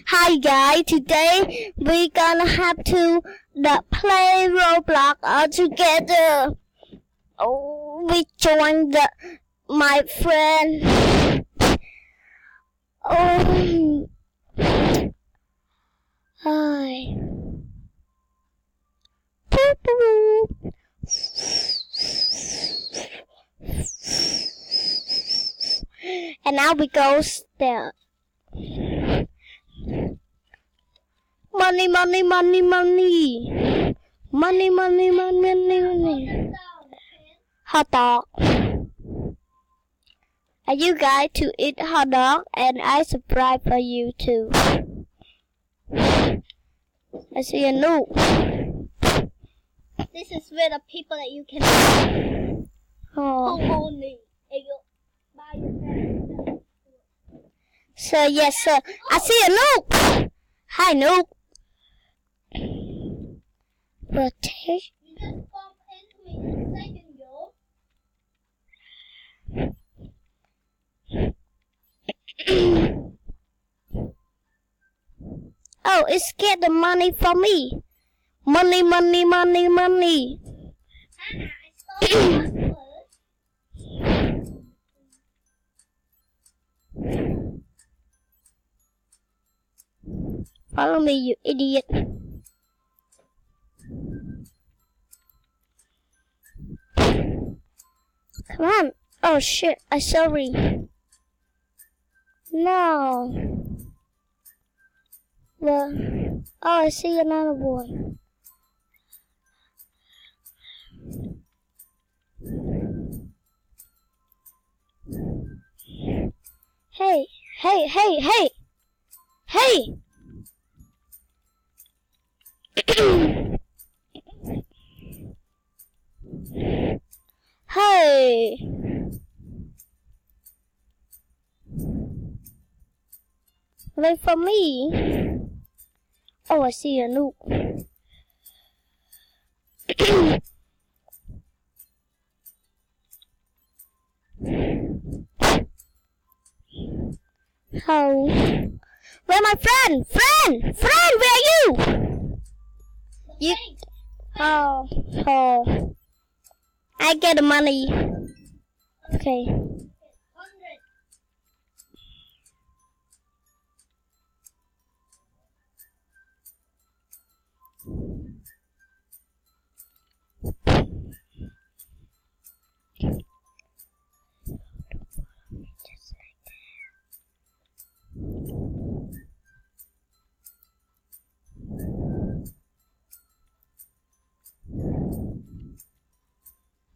Hi guys, today we gonna have to play Roblox all together. Oh, we joined my friend. Oh, hi. And now we go there. Money, money, money, money. Money, money, money, money, money. Hot dog. Are you guys to eat hot dog? And I subscribe for you too. I see a noob. This is where the people that you can Oh. only. Sir, yes, sir. I see a noob. Hi, noob. Rotate. You just bump into me in a second, yo. Oh, it's get the money for me. Money, money, money, money. Hannah, I stole your Follow me, you idiot. Come on. Oh shit, I'm sorry. No. Well, oh, I see another one. Hey, hey, hey, hey. Hey. Hey. Wait for me. Oh, I see a noob. Oh. Where my friend? Friend! Friend, where are you? You. Oh. Oh. I get the money. Okay. 100.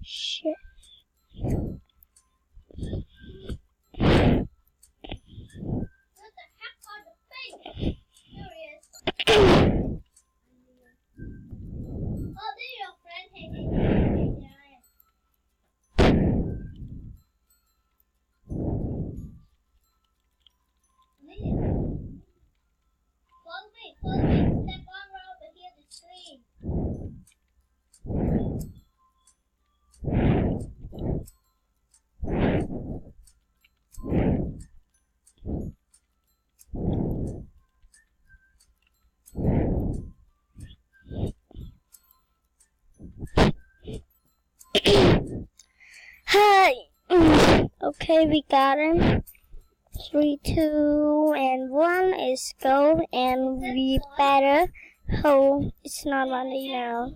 Shit. What the heck are the things? Serious. Oh, there your friend. Hey, hey, hey, there I am. Follow me. Step on over here to screen. Hi. Okay, we got him. 3, 2, and 1 is go, and we better hold. It's not money now.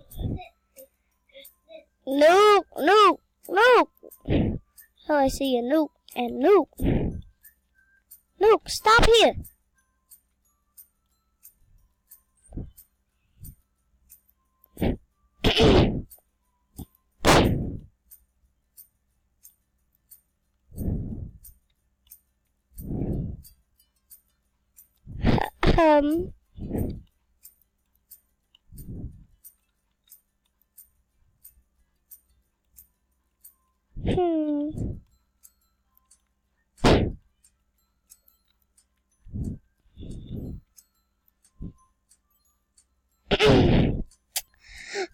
Noob, noob, noob. Oh, I see a noob and noob. Noob, stop here.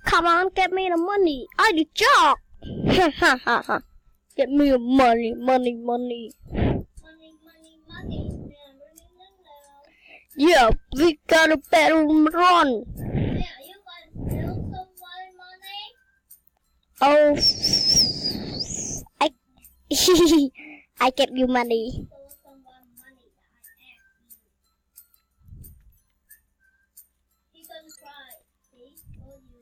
Come on, get me the money. I did job. Ha ha ha ha. Get me the money, money, money. Money. Yeah, we got a better run. Yeah, you got someone money? Oh, I, I get you money. Stole someone money that I asked you. He's gonna cry. See? Told you.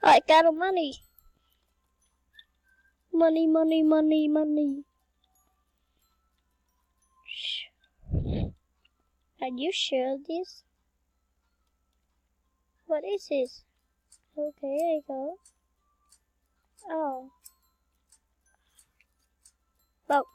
I got a money. Money, money, money, money. Are you sure this? What is this? Okay, there you go. Oh. Well.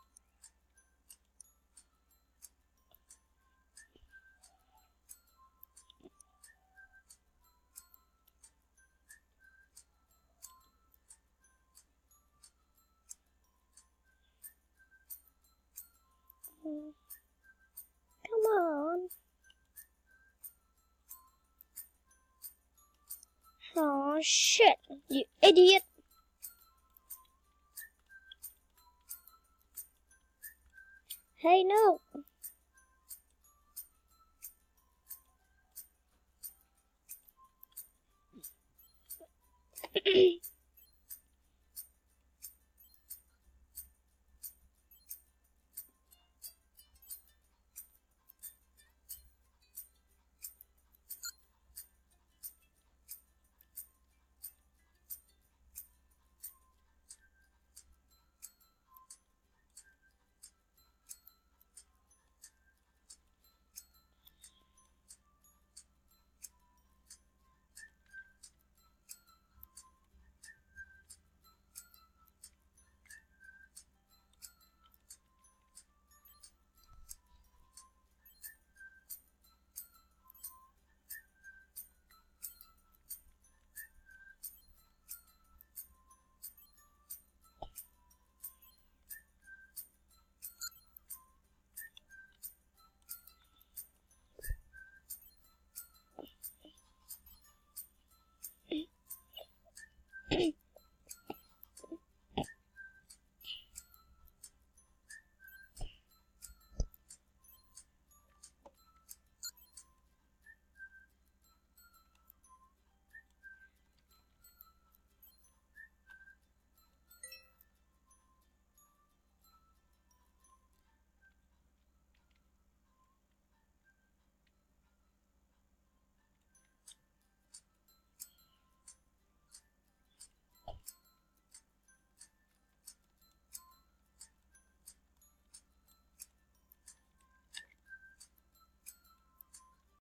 Come on. Oh shit, you idiot. Hey, no.